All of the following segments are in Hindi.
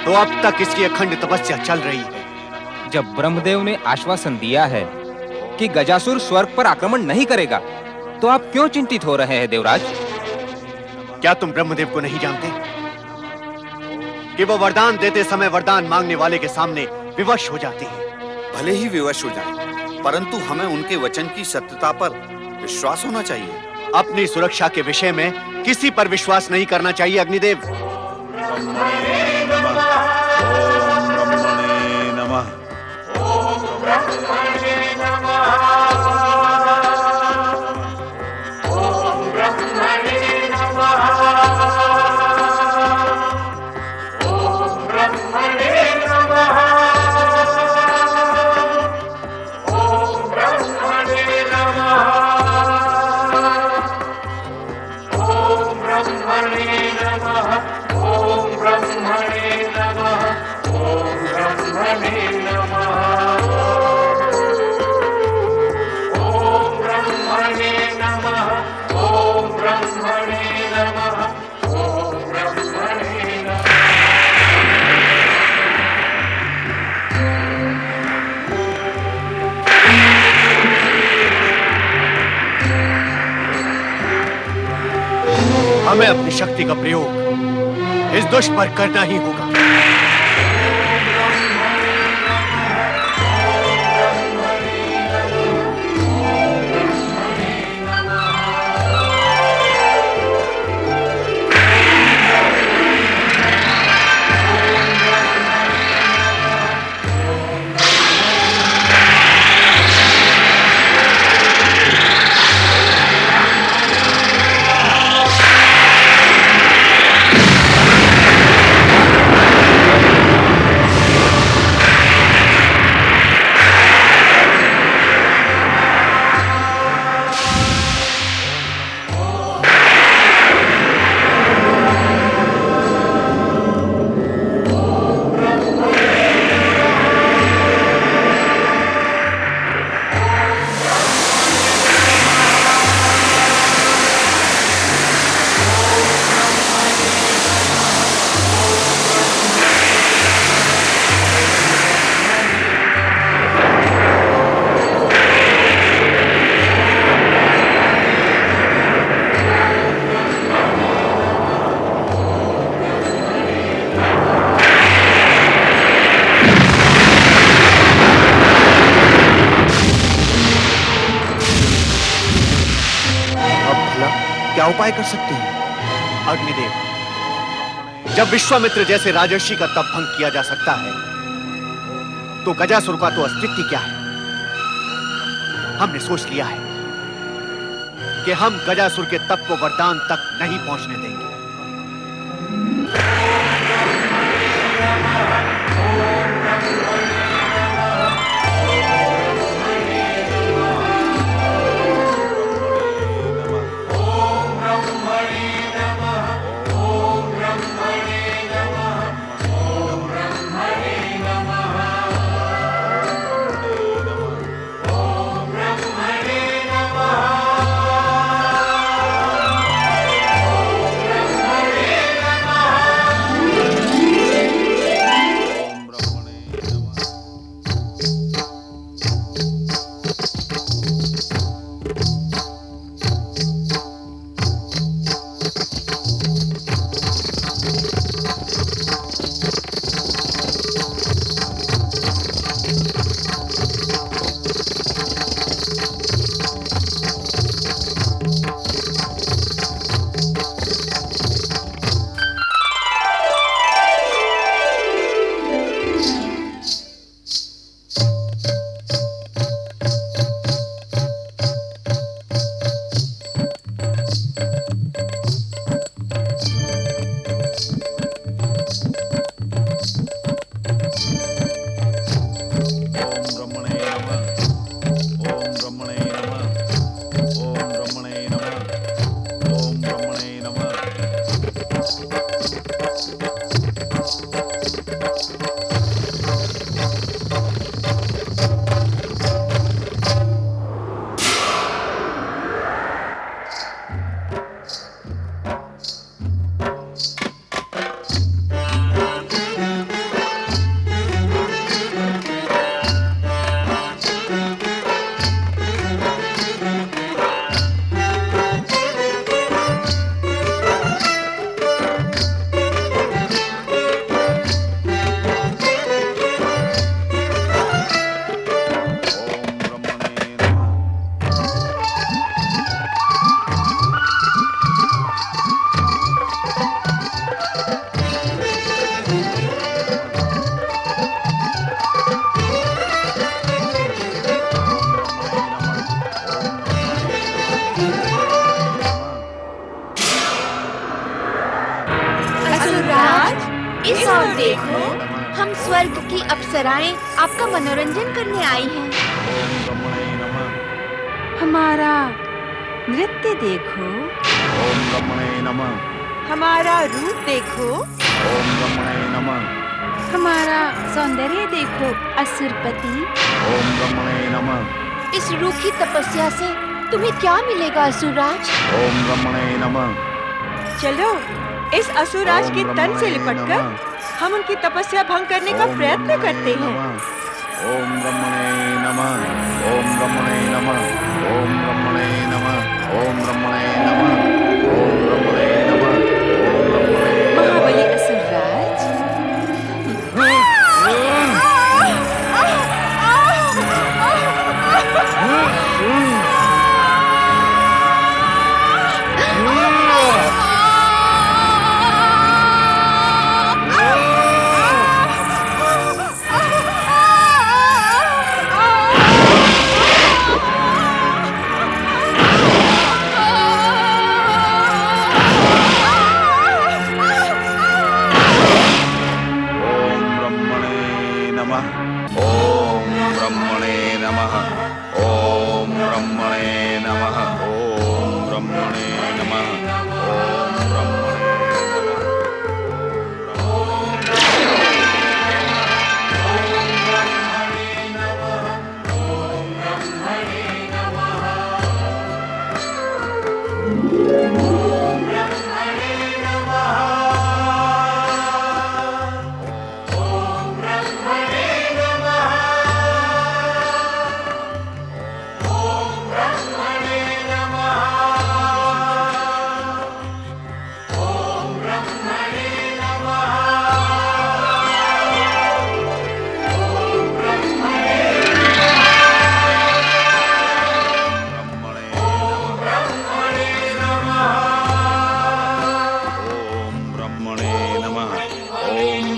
तो अब तक इसकी अखंड तपस्या चल रही है। जब ब्रह्मदेव ने आश्वासन दिया है कि गजासुर स्वर्ग पर आक्रमण नहीं करेगा, तो आप क्यों चिंतित हो रहे हैं देवराज? क्या तुम ब्रह्मदेव को नहीं जानते कि वो वरदान देते समय वरदान मांगने वाले के सामने विवश हो जाते हैं? भले ही विवश हो जाएं, परंतु हमें उनके वचन की सत्यता पर विश्वास होना चाहिए। अपनी सुरक्षा के विषय में किसी पर विश्वास नहीं करना चाहिए अग्निदेव। हमें अपनी शक्ति का प्रयोग इस दुष्ट पर करना ही होगा। क्या उपाय कर सकते हैं? अग्निदेव, जब विश्वामित्र जैसे राजर्षि का तप भंग किया जा सकता है, तो गजासुर का तो अस्तित्व क्या है? हमने सोच लिया है कि हम गजासुर के तप को वरदान तक नहीं पहुंचने देंगे। देखो, हम स्वर्ग की अप्सराएं आपका मनोरंजन करने आई हैं। हमारा नृत्य देखो, ओम ब्रह्मणे नमः। हमारा रूप देखो, ओम ब्रह्मणे नमः। हमारा सौंदर्य देखो असुरपति। ओम ब्रह्मणे नमः। इस रूखी तपस्या से तुम्हें क्या मिलेगा असुरराज? ओम ब्रह्मणे नमः। चलो इस असुरराज के तन से लिपटकर हम उनकी तपस्या भंग करने का प्रयत्न करते हैं। ओम ब्रह्मणे नमः। ओम ब्रह्मणे नमः। ओम ब्रह्मणे नमः। ओम ब्रह्मणे नमः। ओम ब्रह्मणे नमः। ओम ब्रह्मणे महाबली असुरराज, ओम ब्रह्मणे नमः। ओम ब्रह्मणे नमः। ओम ब्रह्मणे नमः। ओम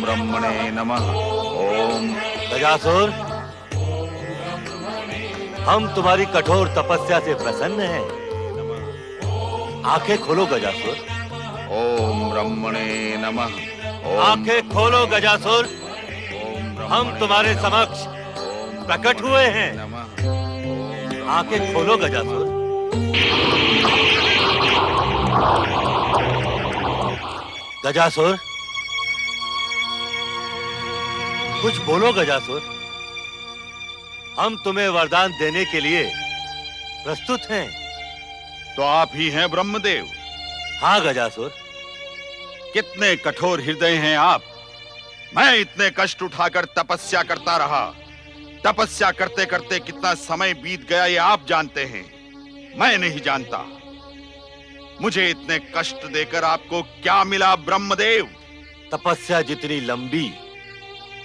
ब्रह्मणे गजासुर, हम तुम्हारी कठोर तपस्या से प्रसन्न हैं। आंखें खोलो गजासुर। ओम ब्रह्मणे नमः। आंखें खोलो गजासुर। हम तुम्हारे समक्ष प्रकट हुए हैं। आंखें खोलो गजासुर। गजासुर, कुछ बोलो गजासुर। हम तुम्हें वरदान देने के लिए प्रस्तुत हैं। तो आप ही हैं ब्रह्मदेव? हाँ गजासुर। कितने कठोर हृदय हैं आप। मैं इतने कष्ट उठाकर तपस्या करता रहा। तपस्या करते करते कितना समय बीत गया ये आप जानते हैं, मैं नहीं जानता। मुझे इतने कष्ट देकर आपको क्या मिला ब्रह्मदेव? तपस्या जितनी लंबी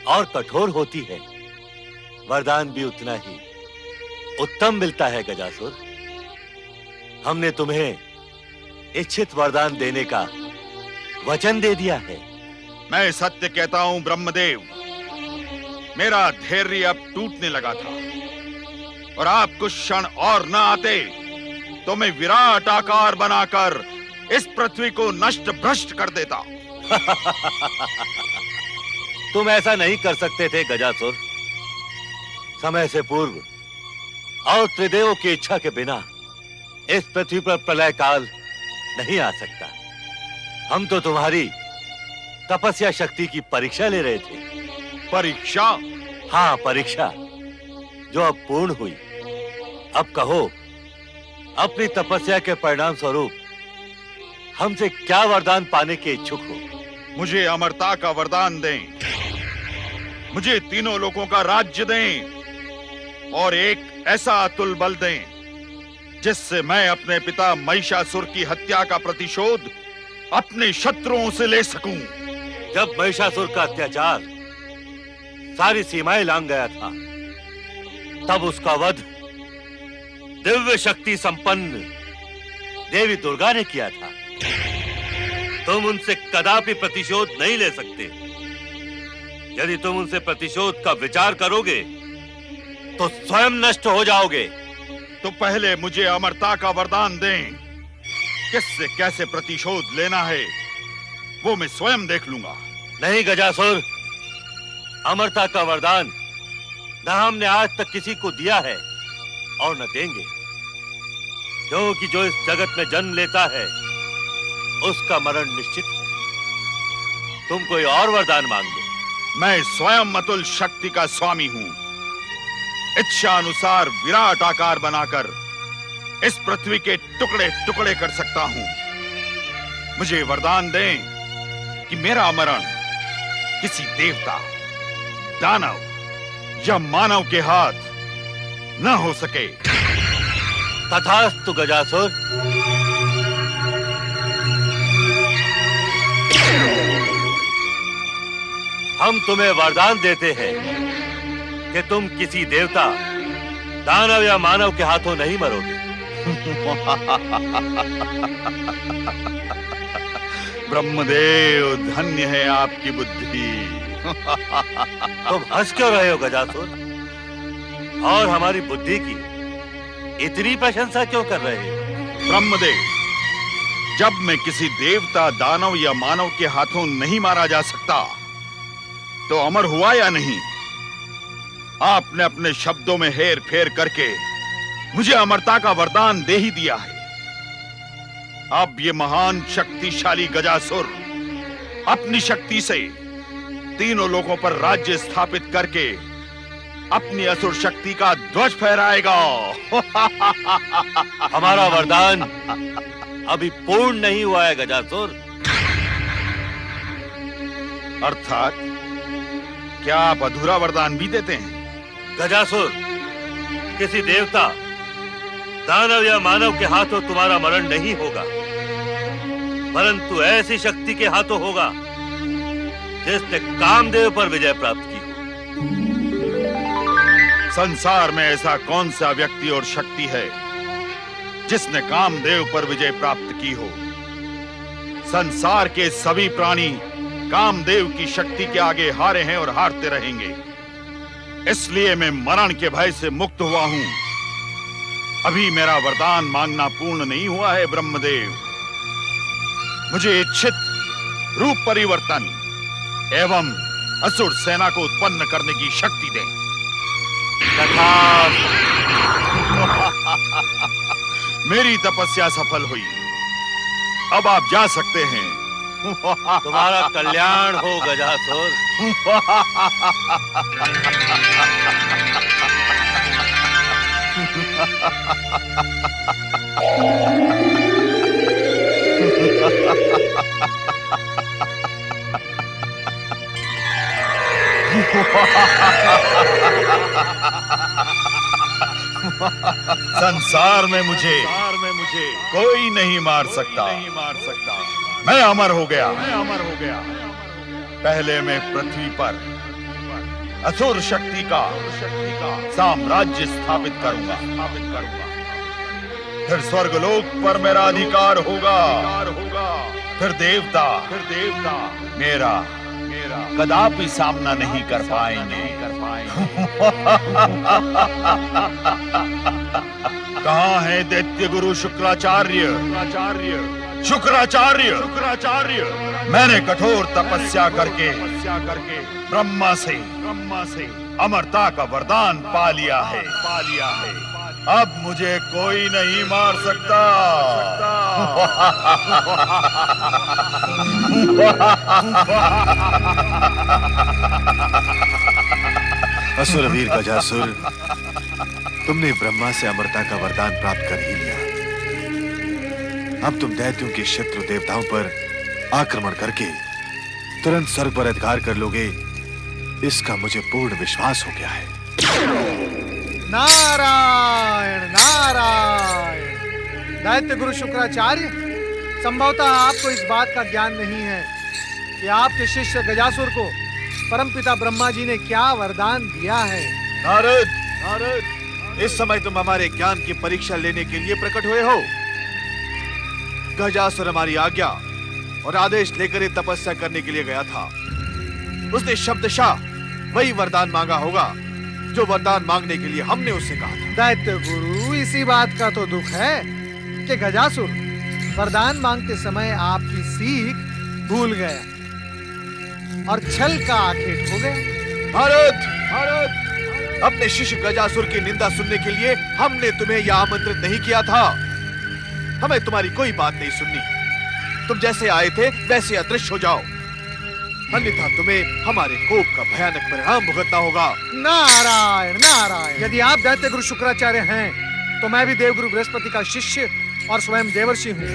और कठोर होती है, वरदान भी उतना ही उत्तम मिलता है गजासुर। हमने तुम्हें इच्छित वरदान देने का वचन दे दिया है। मैं सत्य कहता हूं ब्रह्मदेव, मेरा धैर्य अब टूटने लगा था और आप कुछ क्षण और न आते तो मैं विराट आकार बनाकर इस पृथ्वी को नष्ट भ्रष्ट कर देता। तुम ऐसा नहीं कर सकते थे गजासुर। समय से पूर्व और त्रिदेवों की इच्छा के बिना इस पृथ्वी पर प्रलय काल नहीं आ सकता। हम तो तुम्हारी तपस्या शक्ति की परीक्षा ले रहे थे। परीक्षा? हाँ, परीक्षा जो अब पूर्ण हुई। अब कहो, अपनी तपस्या के परिणाम स्वरूप हमसे क्या वरदान पाने के इच्छुक हो? मुझे अमरता का वरदान दें, मुझे तीनों लोगों का राज्य दें और एक ऐसा अतुल बल दें जिससे मैं अपने पिता महिषासुर की हत्या का प्रतिशोध अपने शत्रुओं से ले सकूं। जब महिषासुर का अत्याचार सारी सीमाएं लांघ गया था, तब उसका वध दिव्य शक्ति संपन्न देवी दुर्गा ने किया था। तुम उनसे कदापि प्रतिशोध नहीं ले सकते। यदि तुम उनसे प्रतिशोध का विचार करोगे तो स्वयं नष्ट हो जाओगे। तो पहले मुझे अमरता का वरदान दें। किससे कैसे प्रतिशोध लेना है वो मैं स्वयं देख लूंगा। नहीं गजासुर, अमरता का वरदान न हमने आज तक किसी को दिया है और न देंगे, क्योंकि जो इस जगत में जन्म लेता है उसका मरण निश्चित है। तुम कोई और वरदान मांग लो। मैं स्वयं अतुल शक्ति का स्वामी हूं। इच्छा अनुसार विराट आकार बनाकर इस पृथ्वी के टुकड़े टुकड़े कर सकता हूं। मुझे वरदान दें कि मेरा मरण किसी देवता, दानव या मानव के हाथ न हो सके। तथास्तु गजासुर। हम तुम्हें वरदान देते हैं कि तुम किसी देवता, दानव या मानव के हाथों नहीं मरोगे। ब्रह्मदेव, धन्य है आपकी बुद्धि। तुम हंस क्यों रहे हो गजासुर? और हमारी बुद्धि की इतनी प्रशंसा क्यों कर रहे हो? ब्रह्मदेव, जब मैं किसी देवता, दानव या मानव के हाथों नहीं मारा जा सकता तो अमर हुआ या नहीं? आपने अपने शब्दों में हेर फेर करके मुझे अमरता का वरदान दे ही दिया है। अब ये महान शक्तिशाली गजासुर अपनी शक्ति से तीनों लोगों पर राज्य स्थापित करके अपनी असुर शक्ति का ध्वज फहराएगा। हमारा वरदान अभी पूर्ण नहीं हुआ है गजासुर। अर्थात क्या आप अधूरा वरदान भी देते हैं? गजासुर, किसी देवता, दानव या मानव के हाथों तुम्हारा मरण नहीं होगा, परंतु ऐसी शक्ति के हाथों होगा जिसने कामदेव पर विजय प्राप्त की हो। संसार में ऐसा कौन सा व्यक्ति और शक्ति है जिसने कामदेव पर विजय प्राप्त की हो? संसार के सभी प्राणी कामदेव की शक्ति के आगे हारे हैं और हारते रहेंगे। इसलिए मैं मरण के भय से मुक्त हुआ हूं। अभी मेरा वरदान मांगना पूर्ण नहीं हुआ है ब्रह्मदेव। मुझे इच्छित रूप परिवर्तन एवं असुर सेना को उत्पन्न करने की शक्ति दें। मेरी तपस्या सफल हुई। अब आप जा सकते हैं। तुम्हारा कल्याण हो गजासुर। संसार में मुझे कोई नहीं मार सकता। मैं अमर हो गया। पहले मैं पृथ्वी पर असुर शक्ति का साम्राज्य स्थापित करूंगा। फिर स्वर्गलोक पर मेरा अधिकार होगा। फिर देवता मेरा कदापि सामना नहीं कर पाएंगे। कहाँ है दैत्य गुरु शुक्राचार्य? शुक्राचार्य, मैंने कठोर तपस्या करके ब्रह्मा से अमरता का वरदान पा लिया है। अब मुझे कोई नहीं मार सकता। असुरवीर गजासुर, तुमने ब्रह्मा से अमरता का वरदान प्राप्त कर ही लिया। अब तुम दैत्यों के शत्रु देवताओं पर आक्रमण करके तुरंत स्वर्ग पर अधिकार कर लोगे, इसका मुझे पूर्ण विश्वास हो गया है। नारायण नारायण। दैत्य गुरु शुक्राचार्य, संभवतः आपको इस बात का ज्ञान नहीं है कि आपके शिष्य गजासुर को परमपिता ब्रह्मा जी ने क्या वरदान दिया है। नारद, इस समय तुम हमारे ज्ञान की परीक्षा लेने के लिए प्रकट हुए हो। गजासुर हमारी आज्ञा और आदेश लेकर ही तपस्या करने के लिए गया था। उसने शब्दशः वही वरदान मांगा होगा जो वरदान मांगने के लिए हमने उससे कहा था। दैत्य गुरु, इसी बात का तो दुख है कि गजासुर वरदान मांगते समय आपकी सीख भूल गया। और छल का आखेट हो गया। भारत, भारत, अपने शिष्य गजासुर की निंदा सुनने के लिए हमने तुम्हें यह आमंत्रित नहीं किया था। हमें तुम्हारी कोई बात नहीं सुननी। तुम जैसे आए थे वैसे अदृश्य हो जाओ, अन्यथा तुम्हें हमारे कोप का भयानक परिणाम भुगतना होगा। नारायण नारायण, यदि आप दैत्य गुरु शुक्राचार्य हैं तो मैं भी देवगुरु बृहस्पति का शिष्य और स्वयं देवर्षि हूँ।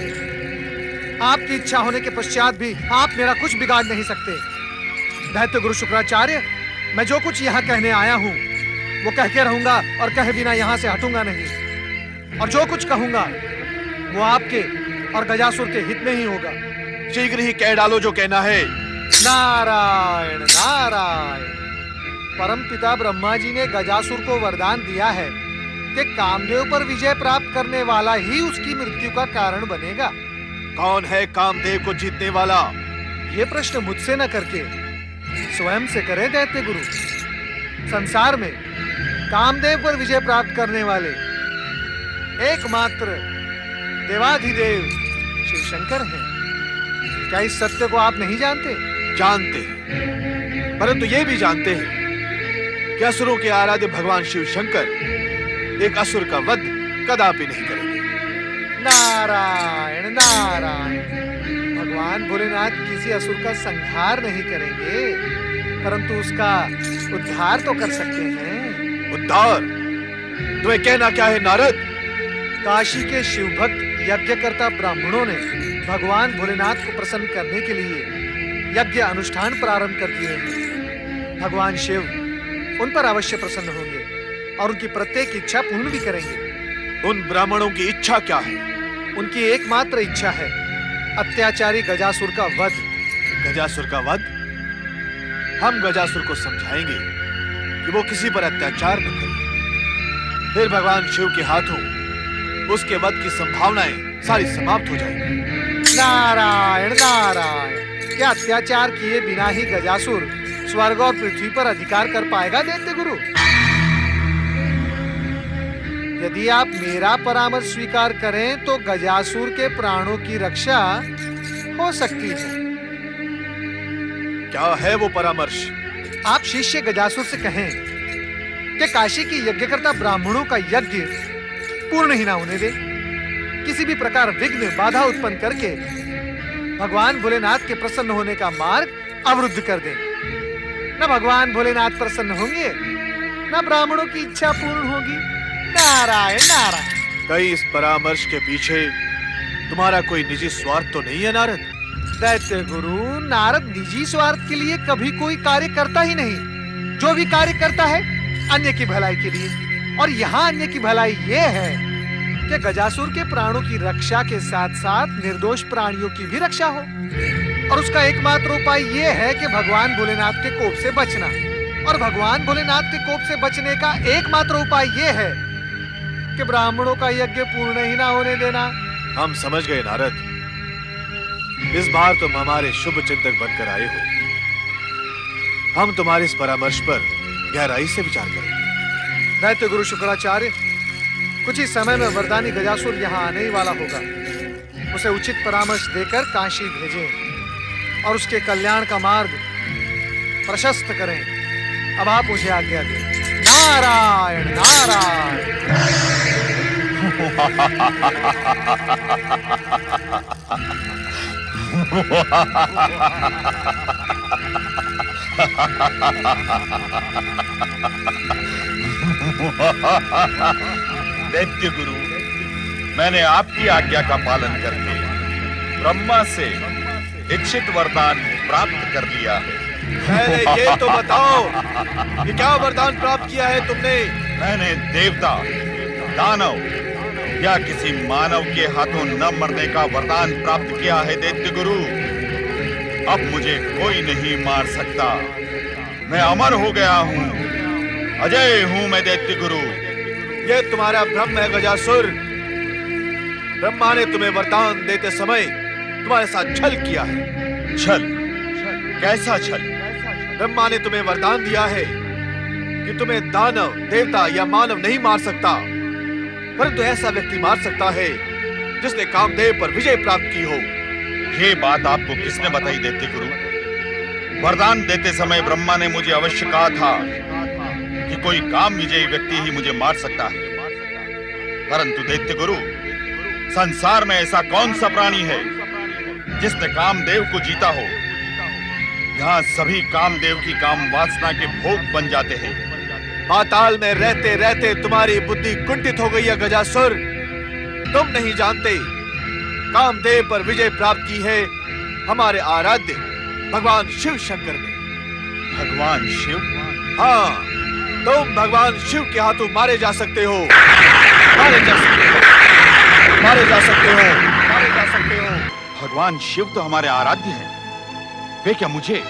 आपकी इच्छा होने के पश्चात भी आप मेरा कुछ बिगाड़ नहीं सकते। दैत्य गुरु शुक्राचार्य, मैं जो कुछ यहाँ कहने आया हूँ वो कह के रहूंगा और कहे बिना यहाँ से हटूंगा नहीं। और जो कुछ कहूंगा वो आपके और गजासुर के हित में ही होगा। शीघ्र ही कह डालो जो कहना है। नारायण नारायण, परमपिता ब्रह्मा जी ने गजासुर को वरदान दिया है कि कामदेव पर विजय प्राप्त करने वाला ही उसकी मृत्यु का कारण बनेगा। कौन है कामदेव को जीतने वाला? ये प्रश्न मुझसे न करके स्वयं से करे दैत्य गुरु। संसार में कामदेव पर विजय प्राप्त करने वाले एकमात्र देवाधिदेव शिव शंकर हैं। क्या इस सत्य को आप नहीं जानते? जानते हैं, परंतु ये भी जानते हैं कि असुरों के आराध्य भगवान शिव शंकर एक असुर का वध कदापि नहीं करेंगे। नारायण नारायण, भगवान भोलेनाथ किसी असुर का संहार नहीं करेंगे, परंतु उसका उद्धार तो कर सकते हैं। उद्धार? तुम्हें कहना क्या है नारद? काशी के शिवभक्त यज्ञकर्ता ब्राह्मणों ने भगवान भोलेनाथ को प्रसन्न करने के लिए यज्ञ अनुष्ठान प्रारंभ कर दिए हैं। भगवान शिव उन पर अवश्य प्रसन्न होंगे और उनकी प्रत्येक इच्छा पूर्ण भी करेंगे। उन ब्राह्मणों की इच्छा क्या है? उनकी एकमात्र इच्छा है अत्याचारी गजासुर का वध। गजासुर का वध? हम गजासुर को समझाएंगे कि वो किसी पर अत्याचार न करे। फिर भगवान शिव के हाथों उसके वध की संभावनाएं सारी समाप्त हो जाएंगी। नारायण नारायण, क्या अत्याचार किए बिना ही गजासुर स्वर्ग और पृथ्वी पर अधिकार कर पाएगा दैत्य गुरु? यदि आप मेरा परामर्श स्वीकार करें तो गजासुर के प्राणों की रक्षा हो सकती है। क्या है वो परामर्श? आप शिष्य गजासुर से कहें कि काशी की यज्ञकर्ता ब्राह्मणों का यज्ञ पूर्ण ही ना होने दे, किसी भी प्रकार विघ्न बाधा उत्पन्न करके भगवान भोलेनाथ के प्रसन्न होने का मार्ग अवरुद्ध कर दें। न भगवान भोलेनाथ प्रसन्न होंगे, न ब्राह्मणों की इच्छा पूर्ण होगी। नारायण नारायण। कहीं इस परामर्श के पीछे तुम्हारा कोई निजी स्वार्थ तो नहीं है नारद? दैत्य गुरु, नारद निजी स्वार्थ के लिए कभी कोई कार्य करता ही नहीं। जो भी कार्य करता है अन्य की भलाई के लिए, और यहाँ अन्य की भलाई ये है कि गजासुर के प्राणों की रक्षा के साथ साथ निर्दोष प्राणियों की भी रक्षा हो। और उसका एकमात्र उपाय ये है कि भगवान भोलेनाथ के कोप से बचना। और भगवान भोलेनाथ के कोप से बचने का एकमात्र उपाय ये है कि ब्राह्मणों का यज्ञ पूर्ण ही ना होने देना। हम समझ गए नारद, इस बार तुम हमारे शुभ चिंतक बनकर आए हो। हम तुम्हारे इस परामर्श पर गहराई से विचार करेंगे। दैत्य गुरु शुक्राचार्य, कुछ ही समय में वरदानी गजासुर यहाँ आने ही वाला होगा। उसे उचित परामर्श देकर काशी भेजें और उसके कल्याण का मार्ग प्रशस्त करें। अब आप मुझे आज्ञा दें। नारायण नारायण। दैत्य गुरु, मैंने आपकी आज्ञा का पालन करके ब्रह्मा से इच्छित वरदान प्राप्त कर लिया है। पहले ये तो बताओ कि क्या वरदान प्राप्त किया है तुमने? मैंने देवता, दानव या किसी मानव के हाथों न मरने का वरदान प्राप्त किया है दैत्य गुरु। अब मुझे कोई नहीं मार सकता। मैं अमर हो गया हूँ, अजय हूँ मैं दैत्य गुरु। ये तुम्हारा भ्रम है गजासुर। ब्रह्मा ने तुम्हें वरदान देते समय तुम्हारे साथ छल किया है। छल? कैसा छल? ब्रह्मा ने तुम्हें वरदान दिया है कि तुम्हें दानव, देवता या मानव नहीं मार सकता, परंतु ऐसा व्यक्ति मार सकता है जिसने कामदेव पर विजय प्राप्त की हो। ये बात आपको किसने बताई दैत्य गुरु? वरदान देते समय ब्रह्मा ने मुझे अवश्य कहा था कि कोई काम विजयी व्यक्ति ही मुझे मार सकता है। परंतु दैत्य गुरु, संसार में ऐसा कौन सा प्राणी है जिसने कामदेव को जीता हो? यहाँ सभी कामदेव की काम वासना के भोग बन जाते हैं। पाताल में रहते रहते तुम्हारी बुद्धि कुंठित हो गई है गजासुर। तुम नहीं जानते, कामदेव पर विजय प्राप्त की है हमारे आराध्य भगवान शिव शंकर ने। भगवान शिव? हाँ, तुम भगवान शिव के हाथों मारे जा सकते हो, मारे जा सकते हो, मारे जा सकते हो, मारे जा सकते हो। भगवान शिव तो हमारे आराध्य हैं। वे क्या मुझे,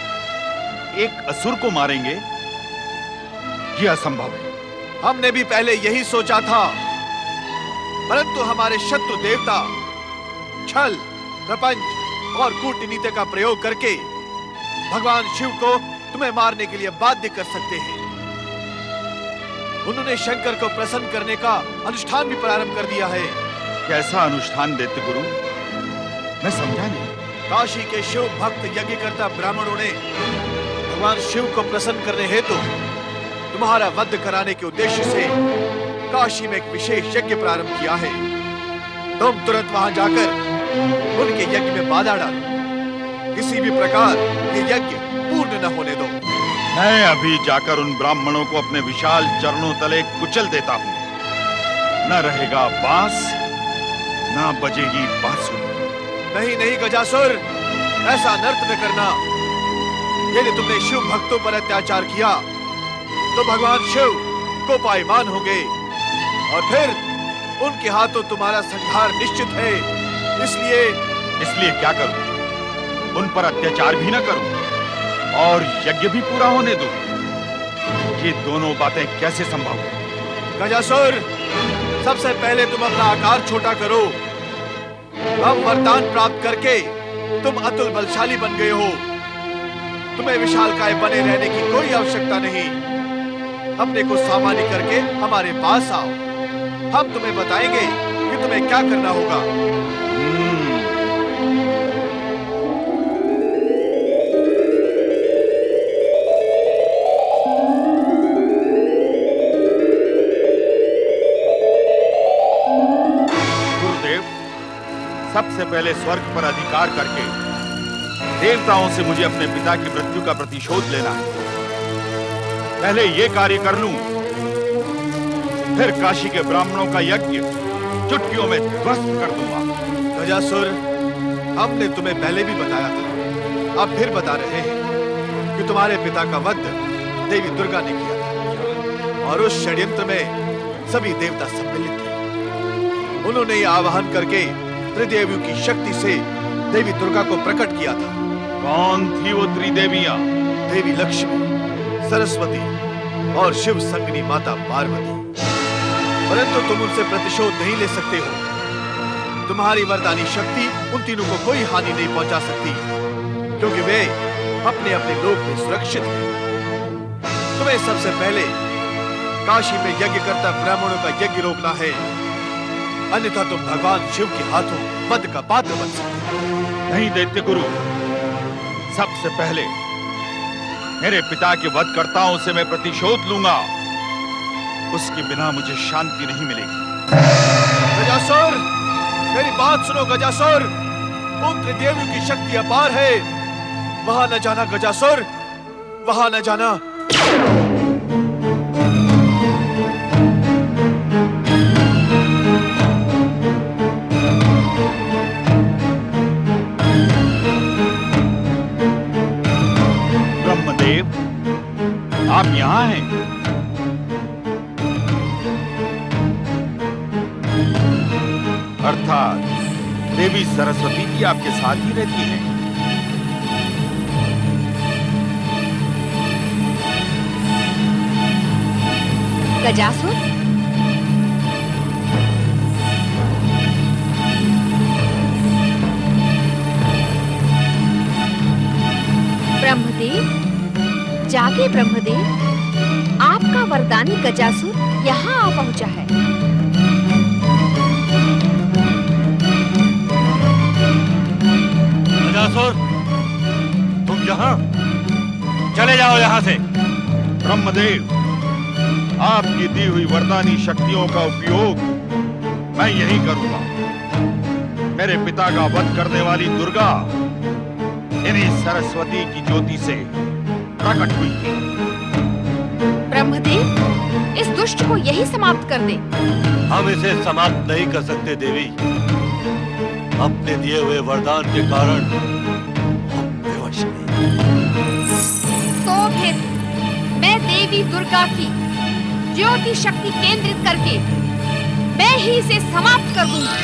एक असुर को मारेंगे? यह असंभव है। हमने भी पहले यही सोचा था, परंतु हमारे शत्रु देवता छल, प्रपंच और कूटनीति का प्रयोग करके भगवान शिव को तुम्हें मारने के लिए बाध्य कर सकते हैं। उन्होंने शंकर को प्रसन्न करने का अनुष्ठान भी प्रारंभ कर दिया है। कैसा अनुष्ठान देते गुरु? मैं समझा नहीं। काशी के शिव भक्त यज्ञकर्ता ब्राह्मणों ने भगवान शिव को प्रसन्न करने हेतु तुम्हारा वध कराने के उद्देश्य से काशी में एक विशेष यज्ञ प्रारंभ किया है। तुम तुरंत वहां जाकर उनके यज्ञ में बाधा डालो। किसी भी प्रकार ये यज्ञ पूर्ण न होने दो। मैं अभी जाकर उन ब्राह्मणों को अपने विशाल चरणों तले कुचल देता हूँ। न रहेगा बांस, न बजेगी बांसुरी। नहीं नहीं गजासुर, ऐसा नर्त न करना। यदि तुमने शिव भक्तों पर अत्याचार किया तो भगवान शिव कोपायमान होंगे और फिर उनके हाथों तुम्हारा संहार निश्चित है। इसलिए क्या करूं? उन पर अत्याचार भी न करूं और यज्ञ भी पूरा होने दूं? ये दोनों बातें कैसे संभव है? गजासुर, सबसे पहले तुम अपना आकार छोटा करो। अब वरदान प्राप्त करके तुम अतुल बलशाली बन गए हो। तुम्हें विशालकाय बने रहने की कोई आवश्यकता नहीं। अपने को सामान्य करके हमारे पास आओ। हम तुम्हें बताएंगे कि तुम्हें क्या करना होगा। सबसे पहले स्वर्ग पर अधिकार करके देवताओं से मुझे अपने पिता की मृत्यु का प्रतिशोध लेना है। पहले ये कार्य कर लूं, फिर काशी के ब्राह्मणों का यज्ञ चुटकियों में ध्वस्त कर दूंगा। गजासुर, हमने तुम्हें पहले भी बताया था, अब फिर बता रहे हैं कि तुम्हारे पिता का वध देवी दुर्गा ने किया था और उस षड्यंत्र में सभी देवता सम्मिलित थे। उन्होंने ये आवाहन करके त्रिदेवियों की शक्ति से देवी दुर्गा को प्रकट किया था। कौन थी वो त्रिदेवियां? देवी लक्ष्मी, सरस्वती और शिव संगनी माता पार्वती। परंतु तुम उनसे प्रतिशोध नहीं ले सकते हो। तुम्हारी वरदानी शक्ति उन तीनों को कोई हानि नहीं पहुंचा सकती, क्योंकि वे अपने अपने लोक में सुरक्षित हैं। तुम्हें सबसे पहले काशी में यज्ञकर्ता ब्राह्मणों का यज्ञ रोकना है, अन्यथा तुम भगवान शिव के हाथों वध का पात्र बन सकते हो। नहीं दैत्य गुरु, सबसे पहले मेरे पिता के वधकर्ताओं से मैं प्रतिशोध लूंगा। उसके बिना मुझे शांति नहीं मिलेगी। गजासुर, मेरी बात सुनो गजासुर। उन त्रिदेवियों की शक्ति अपार है। वहां न जाना गजासुर, वहां न जाना। आप यहाँ हैं? अर्थात देवी सरस्वती भी आपके साथ ही रहती है। गजासुर, ब्रह्मदेव, जागे ब्रह्मदेव। आपका वरदानी गजासुर यहाँ आ पहुँचा है। गजासुर, तुम यहाँ? चले जाओ यहाँ से। ब्रह्मदेव, आपकी दी हुई वरदानी शक्तियों का उपयोग मैं यही करूंगा। मेरे पिता का वध करने वाली दुर्गा इन्हीं सरस्वती की ज्योति से प्रकट हुई थी। ब्रह्मदेव, इस दुष्ट को यही समाप्त कर दे। हम इसे समाप्त नहीं कर सकते देवी। अपने दिए हुए वरदान के कारण हम विवश हैं। तो फिर मैं देवी दुर्गा की ज्योति शक्ति केंद्रित करके मैं ही इसे समाप्त कर दूंगी।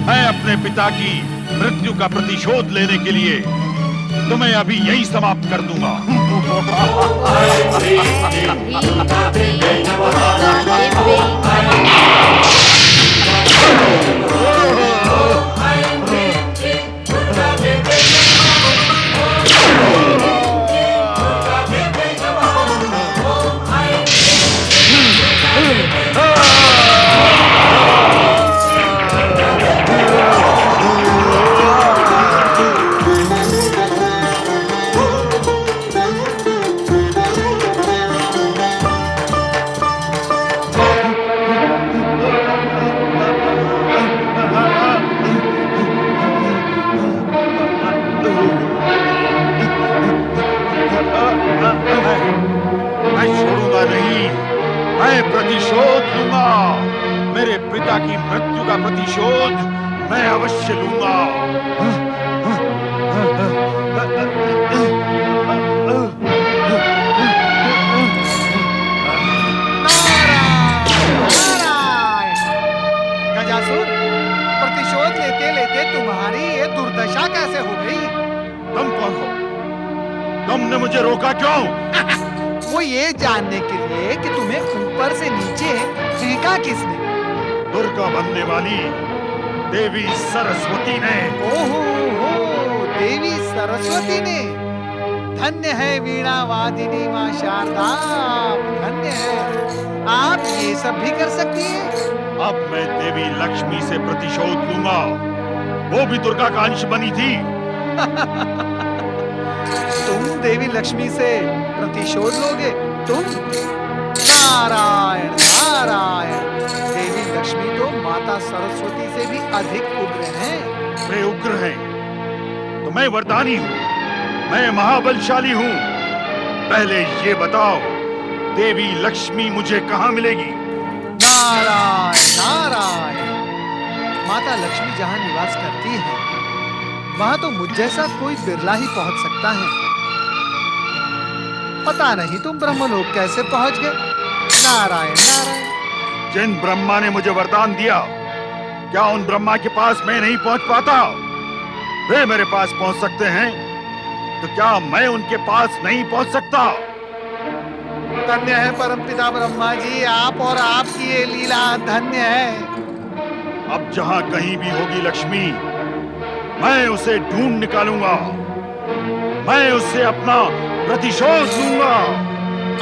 मैं अपने पिता की मृत्यु का प्रतिशोध लेने के लिए तुम्हें अभी यही समाप्त कर दूंगा। मैं छोड़ूंगा नहीं, मैं प्रतिशोध लूंगा। मेरे पिता की मृत्यु का प्रतिशोध मैं अवश्य लूंगा। गजासुर, प्रतिशोध लेते लेते तुम्हारी ये दुर्दशा कैसे हो गई? तुम कौन हो? तुमने मुझे रोका क्यों? वो ये जानने के लिए कि तुम्हें ऊपर से नीचे फेंका किसने? दुर्गा बनने वाली देवी सरस्वती ने। ओहो हो, देवी सरस्वती ने। धन्य है वीणा वादिनी माँ शारदा, धन्य है। आप ये सब भी कर सकती हैं। अब मैं देवी लक्ष्मी से प्रतिशोध लूंगा। वो भी दुर्गा का अंश बनी थी। तुम देवी लक्ष्मी से प्रतिशोध लोगे? तुम? नारायण नारायण, देवी लक्ष्मी तो माता सरस्वती से भी अधिक उग्र हैं। वे उग्र हैं तो मैं वरदानी हूँ, मैं महाबलशाली हूँ। पहले ये बताओ, देवी लक्ष्मी मुझे कहाँ मिलेगी? नारायण नारायण, माता लक्ष्मी जहाँ निवास करती है वहां तो मुझ जैसा कोई बिरला ही पहुंच सकता है। पता नहीं तुम ब्रह्मलोक कैसे पहुंच गए। नारायण नारायण। जिन ब्रह्मा ने मुझे वरदान दिया, क्या उन ब्रह्मा के पास मैं नहीं पहुंच पाता? वे मेरे पास पहुंच सकते हैं, तो क्या मैं उनके पास नहीं पहुंच सकता? धन्य है परमपिता ब्रह्मा जी, आप और आपकी ये लीला धन्य है। अब जहां कहीं भी होगी लक्ष्मी, मैं उसे ढूंढ निकालूंगा। मैं उससे अपना प्रतिशोध लूंगा।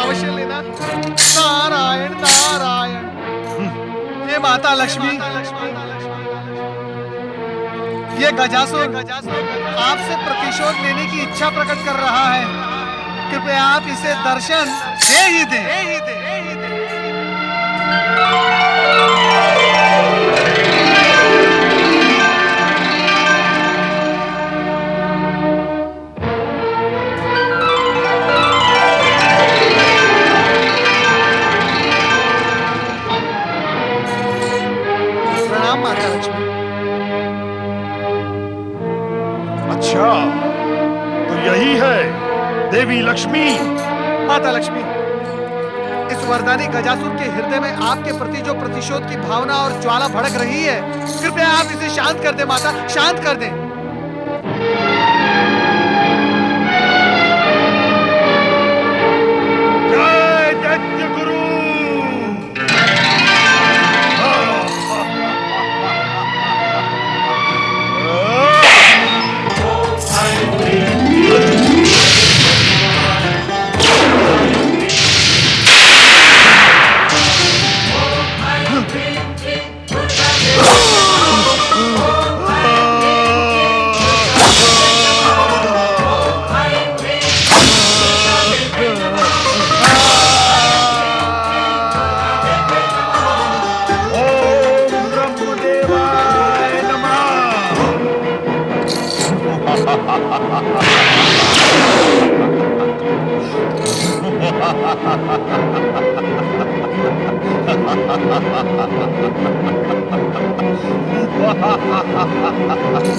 अवश्य लेना। नारायण नारायण। ये माता लक्ष्मी, ये गजासुर आपसे प्रतिशोध लेने की इच्छा प्रकट कर रहा है। कृपया आप इसे दर्शन दे ही दें। प्रणाम माता लक्ष्मी। अच्छा, तो यही है देवी लक्ष्मी। माता लक्ष्मी, इस वरदानी गजासुर के हृदय में आपके प्रति जो प्रतिशोध की भावना और ज्वाला भड़क रही है, कृपया आप इसे शांत कर दें माता, शांत कर दें। जय दैत्य गुरु।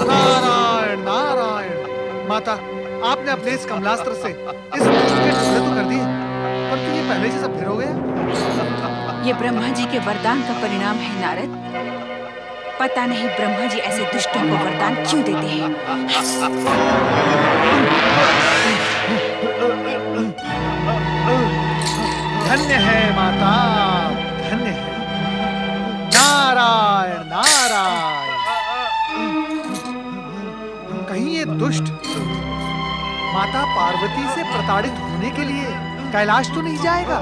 नारायण नारायण। माता, आपने अपने इस कमलास्त्र से इस दुष्ट के टुकड़े तो कर दिए, परंतु ये पहले जैसा फिर हो गया। ये ब्रह्मा जी के वरदान का परिणाम है नारद। पता नहीं ब्रह्मा जी ऐसे दुष्टों को वरदान क्यों देते हैं। धन्य है माता, धन्य है। नारायण नारायण। कहीं ये दुष्ट माता पार्वती से प्रताड़ित होने के लिए कैलाश तो नहीं जाएगा?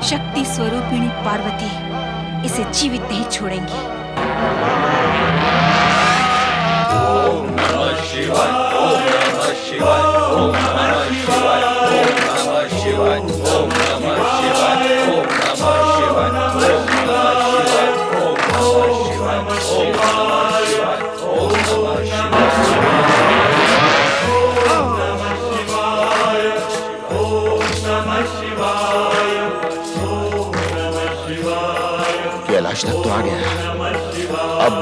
शक्ति स्वरूपिणी पार्वती इसे जीवित नहीं छोड़ेंगी। ओम नमः शिवाय, ओम नमः शिवाय, ओम नमः शिवाय, ओम नमः शिवाय, ओम नमः शिवाय, ओम नमः शिवाय, ओम नमः शिवाय, ओम नमः शिवाय, ओम नमः शिवाय, ओम नमः शिवाय। कैलाश तक तो आ गया, अब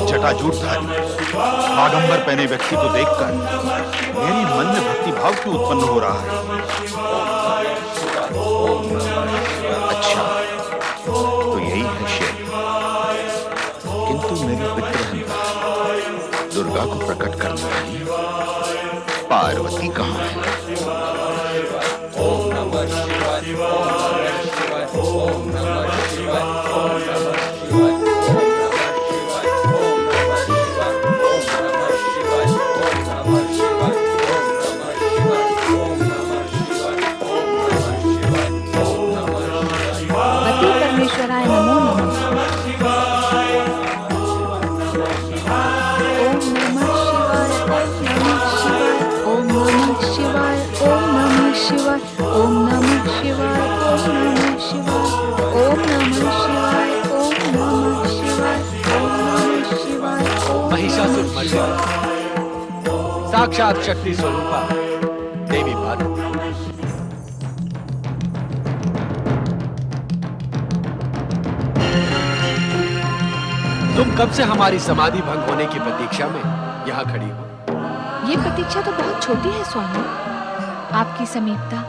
जटाजूटधारी बागंबर पहने व्यक्ति को देखकर मेरी मन में भक्ति भाव क्यों उत्पन्न हो रहा है? अच्छा, तो यही है शिव। किंतु मेरी पितृहंता दुर्गा को प्रकट करने वाली पार्वती कहाँ है? ओम नमः शिवाय, ओम नमः शिवाय, ओम नमः शिवाय, ओम नमः शिवाय। परमेश्वराय नमो नमः। ओम नमः शिवाय, ओम नमः शिवाय, ओम नमः शिवाय, ओम नमः शिवाय, ओम नमः शिवाय, ओम नमः शिवाय, ओम नमः शिवाय, ओम। महिषासुर मर्दिनी साक्षात शक्ति स्वरूपा देवी पार्वती। तुम कब से हमारी समाधि भंग होने की प्रतीक्षा में यहाँ खड़ी हो? ये प्रतीक्षा तो बहुत छोटी है स्वामी। आपकी समीपता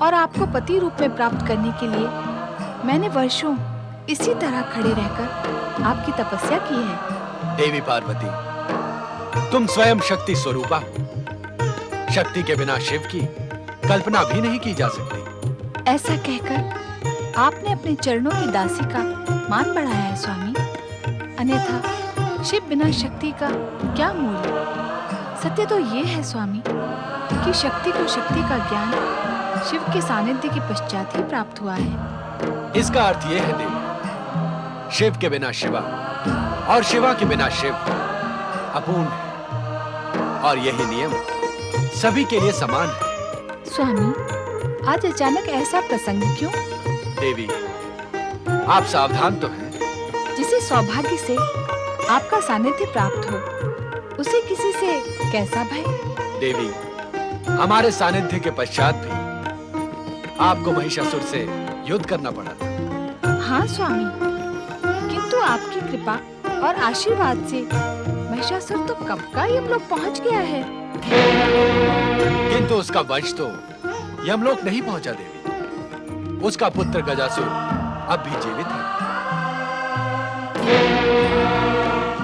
और आपको पति रूप में प्राप्त करने के लिए मैंने वर्षों इसी तरह खड़े रहकर आपकी तपस्या की है। देवी पार्वती, तुम स्वयं शक्ति स्वरूपा हो। शक्ति के बिना शिव की कल्पना भी नहीं की जा सकती। ऐसा कहकर आपने अपने चरणों की दासी का मान बढ़ाया है स्वामी। अन्यथा शिव बिना शक्ति का क्या मूल्य? सत्य तो ये है स्वामी कि शक्ति को शक्ति का ज्ञान शिव के सानिध्य के पश्चात ही प्राप्त हुआ है। इसका अर्थ यह है देवी, शिव के बिना शिवा और शिवा के बिना शिव अपूर्ण है, और यही नियम सभी के लिए समान है। स्वामी, आज अचानक ऐसा प्रसंग क्यों? देवी, आप सावधान तो हैं। जिसे सौभाग्य से आपका सानिध्य प्राप्त हो, उसे किसी से कैसा भय? देवी, हमारे सानिध्य के पश्चात भी आपको महिषासुर से युद्ध करना पड़ा था। हाँ स्वामी, किंतु आपकी कृपा और आशीर्वाद से महिषासुर तो कब का यमलोक पहुंच गया है। किंतु उसका वंश तो यमलोक नहीं पहुंचा देवी। उसका पुत्र गजासुर अब भी जीवित है।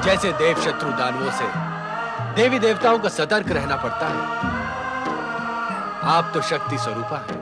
जैसे देव शत्रु दानवों से देवी देवताओं को सतर्क रहना पड़ता है, आप तो शक्ति स्वरूपा हैं।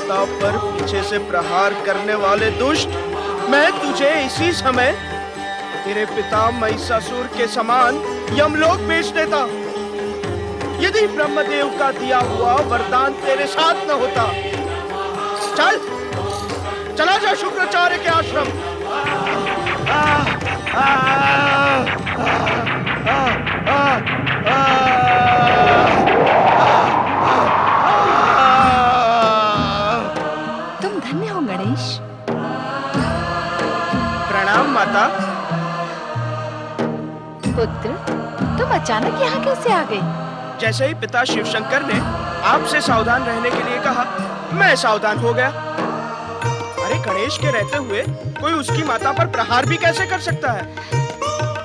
प्रताप पर पीछे से प्रहार करने वाले दुष्ट, मैं तुझे इसी समय तेरे पिता महिषासुर के समान यमलोक भेज देता, यदि ब्रह्मदेव का दिया हुआ वरदान तेरे साथ न होता। चला जा शुक्राचार्य के आश्रम। तुम धन्य हो गणेश। प्रणाम माता। पुत्र, तुम अचानक यहाँ कैसे आ गए? जैसे ही पिता शिवशंकर ने आपसे सावधान रहने के लिए कहा, मैं सावधान हो गया। अरे गणेश के रहते हुए कोई उसकी माता पर प्रहार भी कैसे कर सकता है?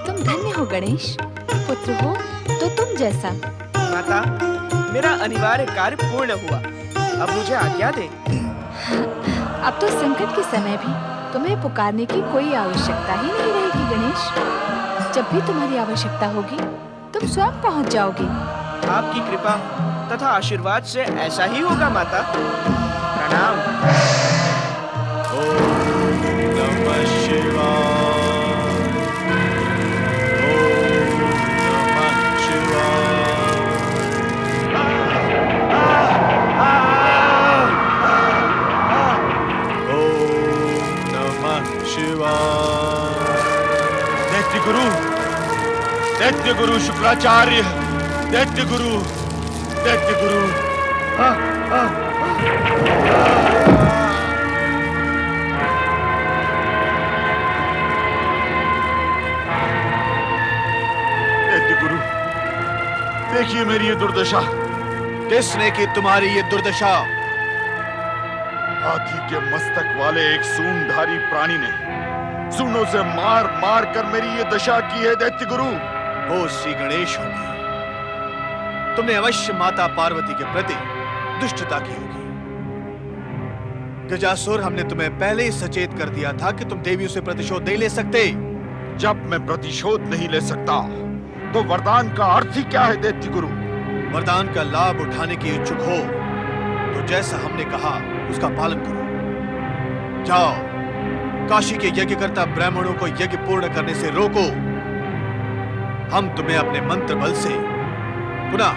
तुम धन्य हो गणेश। पुत्र हो तो तुम जैसा। माता, मेरा अनिवार्य कार्य पूर्ण हुआ, अब मुझे आज्ञा दे। अब तो संकट के समय भी तुम्हें पुकारने की कोई आवश्यकता ही नहीं रहेगी गणेश। जब भी तुम्हारी आवश्यकता होगी तुम स्वयं पहुंच जाओगे। आपकी कृपा तथा आशीर्वाद से ऐसा ही होगा माता। प्रणाम। ओम नमः शिवाय। दैत्य गुरु शुक्राचार्य, दैत्य गुरु। दैत्य गुरु, देखिए मेरी ये दुर्दशा। किसने की तुम्हारी ये दुर्दशा? हाथी के मस्तक वाले एक सूंडधारी प्राणी ने सूंडों से मार मार कर मेरी ये दशा की है दैत्य गुरु। वो श्री गणेश होंगे। तुमने अवश्य माता पार्वती के प्रति दुष्टता की होगी। गजासुर, हमने तुम्हें पहले ही सचेत कर दिया था कि तुम देवियों से प्रतिशोध नहीं ले सकते। जब मैं प्रतिशोध नहीं ले सकता तो वरदान का अर्थ ही क्या है दैत्य गुरु? वरदान का लाभ उठाने की इच्छुक हो तो जैसा हमने कहा उसका पालन करो। जाओ, काशी के यज्ञकर्ता ब्राह्मणों को यज्ञ पूर्ण करने से रोको। हम तुम्हें अपने मंत्र बल से पुनः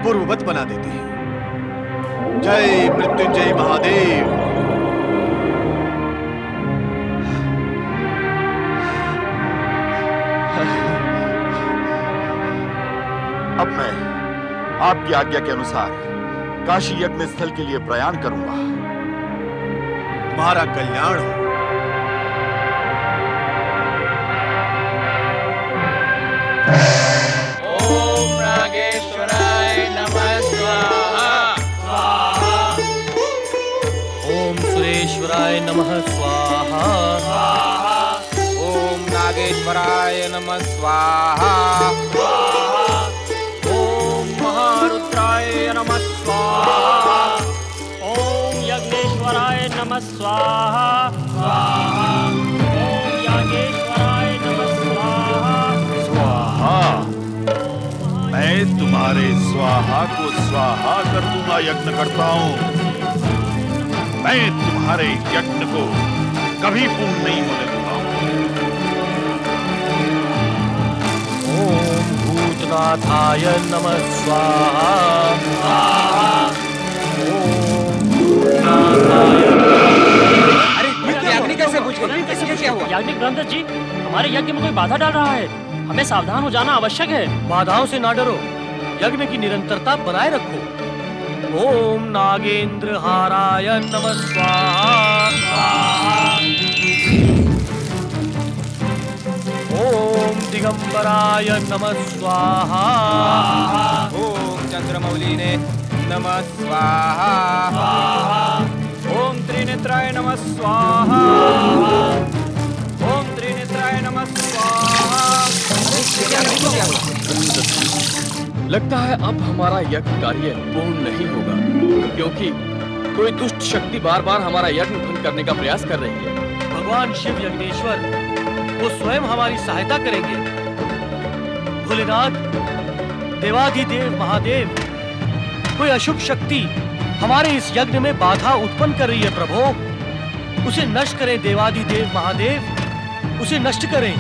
पूर्ववत बना देते हैं। जय मृत्युंजय महादेव। अब मैं आपकी आज्ञा के अनुसार काशी यज्ञ स्थल के लिए प्रयाण करूंगा। तुम्हारा कल्याण हो। ओम नागेश्वराय नमः स्वाहा। ओम सुरेश्वराय नमः स्वाहा। ओम नागेश्वराय नमः स्वाहा। ओम महारुद्राय नमः स्वाहा। ओम यज्ञेश्वराय नमः स्वाहा। ओम यागेश्वराय नमः स्वाहा। मैं तुम्हारे स्वाहा को स्वाहा कर दूंगा यज्ञ करता हूं। मैं तुम्हारे यज्ञ को कभी पूर्ण नहीं होने दूंगा। ओम भूतनाथाय नमः स्वाहा। ओम भूतनाथाय। अरे अग्नि कैसे बुझ गई? ये क्या हुआ? याज्ञिक ब्रह्मदत्त जी, हमारे यज्ञ में कोई बाधा डाल रहा है। हमें सावधान हो जाना आवश्यक है। बाधाओं से ना डरो, यज्ञ की निरंतरता बनाए रखो। ओम नागेंद्र हाराय नमः स्वाहा। ओम दिगंबराय नमः स्वाहा। ओम चंद्रमौलिने नमः स्वाहा। ओम त्रिनेत्राय नमः स्वाहा। ओम त्रिनेत्राय नमः स्वाहा। लगता है अब हमारा यज्ञ कार्य पूर्ण नहीं होगा, क्योंकि कोई दुष्ट शक्ति बार बार हमारा यज्ञ भंग करने का प्रयास कर रही है। भगवान शिव यज्ञेश्वर वो स्वयं हमारी सहायता करेंगे। भोलेनाथ, देवाधिदेव महादेव, कोई अशुभ शक्ति हमारे इस यज्ञ में बाधा उत्पन्न कर रही है प्रभु। उसे नष्ट करें देवादिदेव महादेव, उसे नष्ट करें।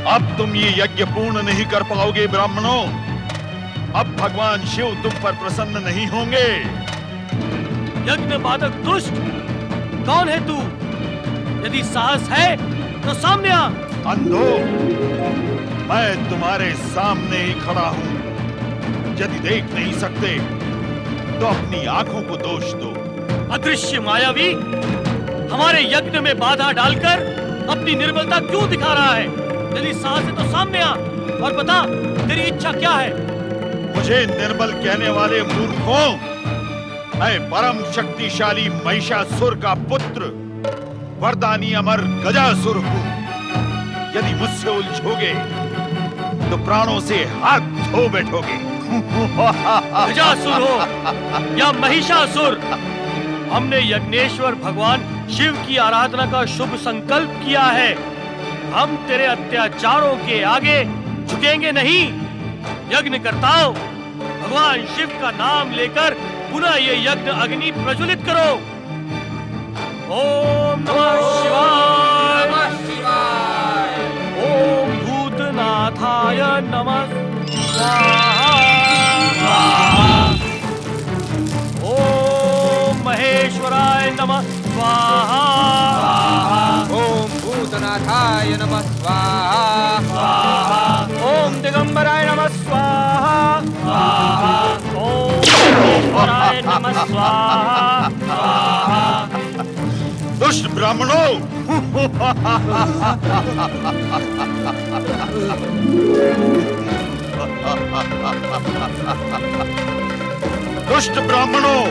अब तुम ये यज्ञ पूर्ण नहीं कर पाओगे ब्राह्मणों। अब भगवान शिव तुम पर प्रसन्न नहीं होंगे। यज्ञ बाधक दुष्ट, कौन है तू? यदि साहस है तो सामने आ। अंधो, मैं तुम्हारे सामने ही खड़ा हूं। यदि देख नहीं सकते तो अपनी आंखों को दोष दो। अदृश्य मायावी, हमारे यज्ञ में बाधा डालकर अपनी निर्बलता क्यों दिखा रहा है? यदि साहस है तो सामने आ और बता तेरी इच्छा क्या है। मुझे निर्बल कहने वाले मूर्खों, मैं परम शक्तिशाली महिषासुर का पुत्र वरदानी अमर गजासुर हूं। यदि मुझसे उलझोगे तो प्राणों से हाथ धो बैठोगे। गजासुर हो या महिषासुर, हमने यज्ञेश्वर भगवान शिव की आराधना का शुभ संकल्प किया है। हम तेरे अत्याचारों के आगे झुकेंगे नहीं। यज्ञ करताओ, भगवान शिव का नाम लेकर पुनः ये यज्ञ अग्नि प्रज्वलित करो। ओम नमः शिवाय, ओम भूतनाथाय नमः स्वाहा, ओम महेश्वराय नमः स्वाहा, ओम भूतनाथाय नमः स्वाहा, ओम दिगंबराय नमः स्वाहा, ओम महेश्वराय नमः स्वाहा। दुष्ट ब्राह्मणों, दुष्ट ब्राह्मणों,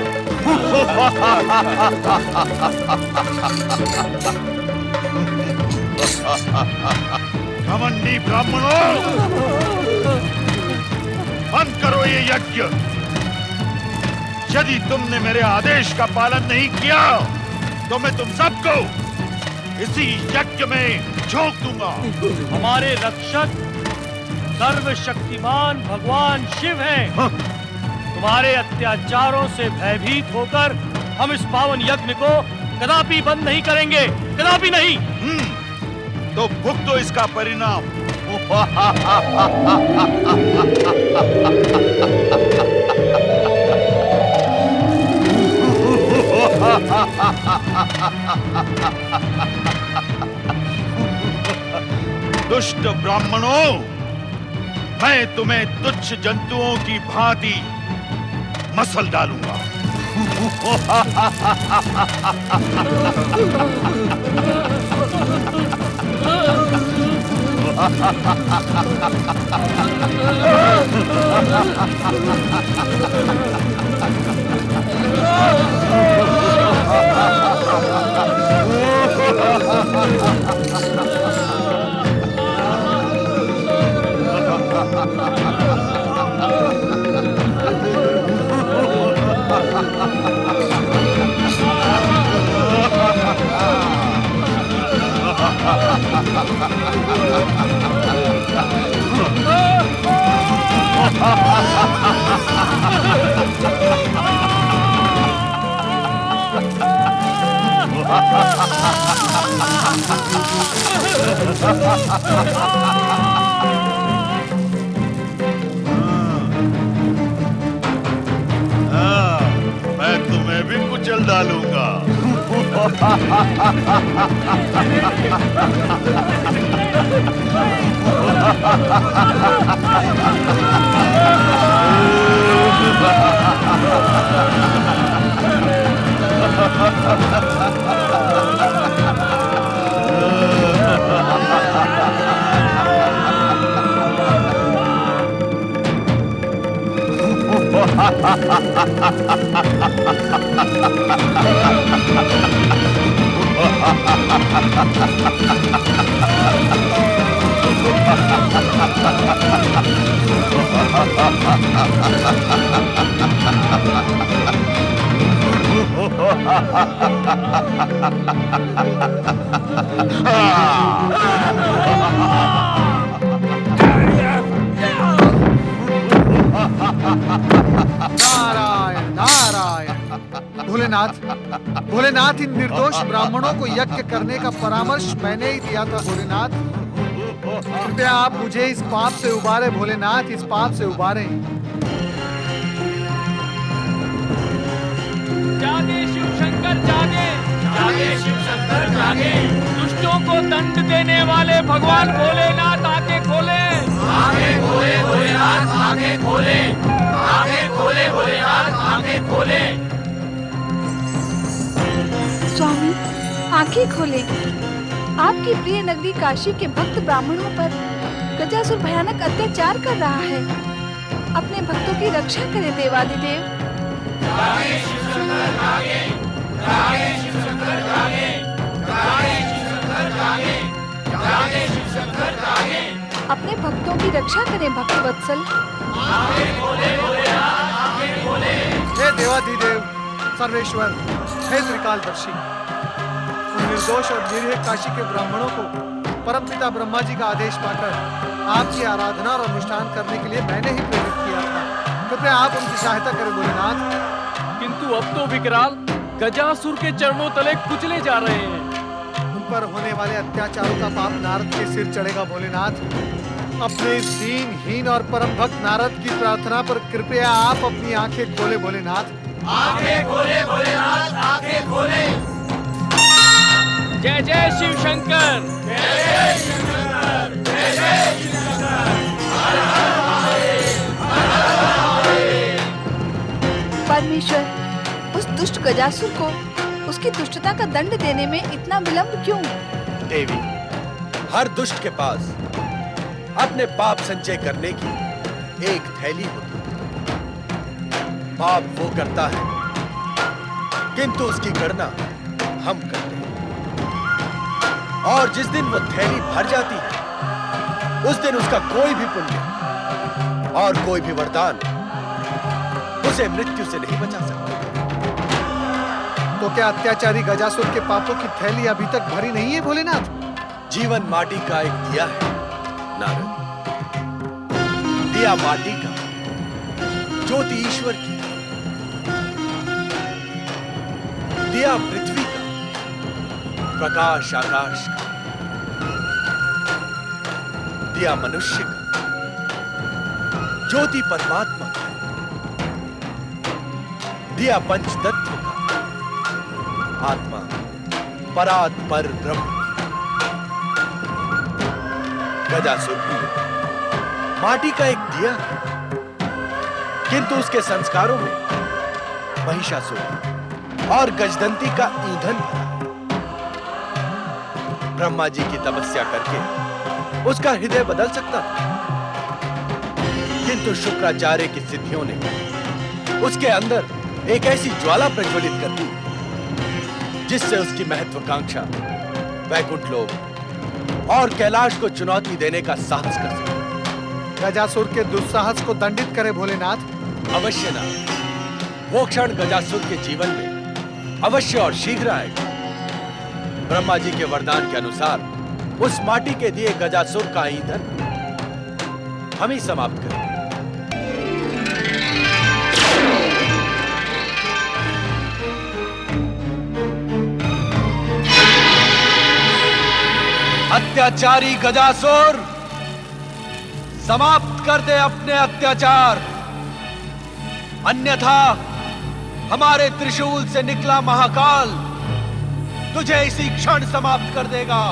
घमंडी ब्राह्मणों, बंद करो ये यज्ञ। यदि तुमने मेरे आदेश का पालन नहीं किया तो मैं तुम सबको इसी यज्ञ में झोंक दूंगा। हमारे रक्षक सर्वशक्तिमान भगवान शिव हैं। तुम्हारे अत्याचारों से भयभीत होकर हम इस पावन यज्ञ को कदापि बंद नहीं करेंगे, कदापि नहीं। तो भुगतो इसका परिणाम। दुष्ट ब्राह्मणों, मैं तुम्हें तुच्छ जंतुओं की भांति मसल डालूंगा। मैं तुम्हें भी कुचल डालूंगा। नारायण नारायण। भोलेनाथ, भोलेनाथ, इन निर्दोष ब्राह्मणों को यज्ञ करने का परामर्श मैंने ही दिया था भोलेनाथ। कृपया आप मुझे इस पाप से उबारे भोलेनाथ, इस पाप से उबारे। जागे शिव शंकर जागे, जागे शिव शंकर जागे। दुष्टों को दंड देने वाले भगवान भोलेनाथ आंखें खोले, आंखें खोले भोलेनाथ, आंखें खोले, आंखें खोले भोलेनाथ, आंखें खोले। स्वामी आंखें खोले। आपकी प्रिय नगरी काशी के भक्त ब्राह्मणों पर गजासुर भयानक अत्याचार कर रहा है। अपने भक्तों की रक्षा करे देवादिदेव। जागे शिव शंकर जागे, जागे शिव शंकर जागे, जागे शिव शंकर जागे, जागे शिव शंकर जागे। अपने भक्तों की रक्षा करें भक्त वत्सल। आंखें खोले भोलेनाथ, आंखें खोले। हे देवाधिदेव सर्वेश्वर, हे त्रिकालदर्शी, उन निर्दोष और निरीह काशी के ब्राह्मणों को परमपिता ब्रह्मा जी का आदेश पाकर आपकी आराधना और अनुष्ठान करने के लिए मैंने ही प्रेरित किया था। कृपया आप उनकी सहायता करें भोलेनाथ। किंतु अब तो विकराल गजासुर के चरणों तले कुचले जा रहे हैं। उन पर होने वाले अत्याचारों का पाप नारद के सिर चढ़ेगा भोलेनाथ। अपने इस दीनहीन और परम भक्त नारद की प्रार्थना पर कृपया आप अपनी आंखें खोले भोलेनाथ। आंखें खोले भोलेनाथ, आंखें खोले। जय जय शिव शंकर, जय जय शिव शंकर, जय जय शिव शंकर। हर हर महादेव, हर हर महादेव। परमेश्वर, उस दुष्ट गजासुर को उसकी दुष्टता का दंड देने में इतना विलंब क्यों? देवी, हर दुष्ट के पास अपने पाप संचय करने की एक थैली होती है। पाप वो करता है, किंतु उसकी गणना हम करते हैं। और जिस दिन वो थैली भर जाती है, उस दिन उसका कोई भी पुण्य और कोई भी वरदान उसे मृत्यु से नहीं बचा सकता। तो क्या अत्याचारी गजासुर के पापों की थैली अभी तक भरी नहीं है भोलेनाथ? जीवन माटी का एक दिया है नारद। दिया माटी का, ज्योति ईश्वर की। दिया पृथ्वी का, प्रकाश आकाश का। दिया मनुष्य का, ज्योति परमात्मा का। दिया पंचतत्व का, आत्मा परात पर ब्रह्म। गजासुर भी माटी का एक दिया है, किंतु उसके संस्कारों में महिषासुर और गजदंती का ईंधन भरा है। ब्रह्मा जी की तपस्या करके उसका हृदय बदल सकता था, किंतु शुक्राचार्य की सिद्धियों ने उसके अंदर एक ऐसी ज्वाला प्रज्वलित कर दी जिससे उसकी महत्वाकांक्षा वैकुंठ लोक और कैलाश को चुनौती देने का साहस कर सके। गजासुर के दुस्साहस को दंडित करे भोलेनाथ। अवश्य ना। वो क्षण गजासुर के जीवन में अवश्य और शीघ्र आएगा। ब्रह्मा जी के वरदान के अनुसार उस माटी के दिए गजासुर का ईंधन हम ही समाप्त करेंगे। अत्याचारी गजासुर, समाप्त कर दे अपने अत्याचार, अन्यथा हमारे त्रिशूल से निकला महाकाल तुझे इसी क्षण समाप्त कर देगा।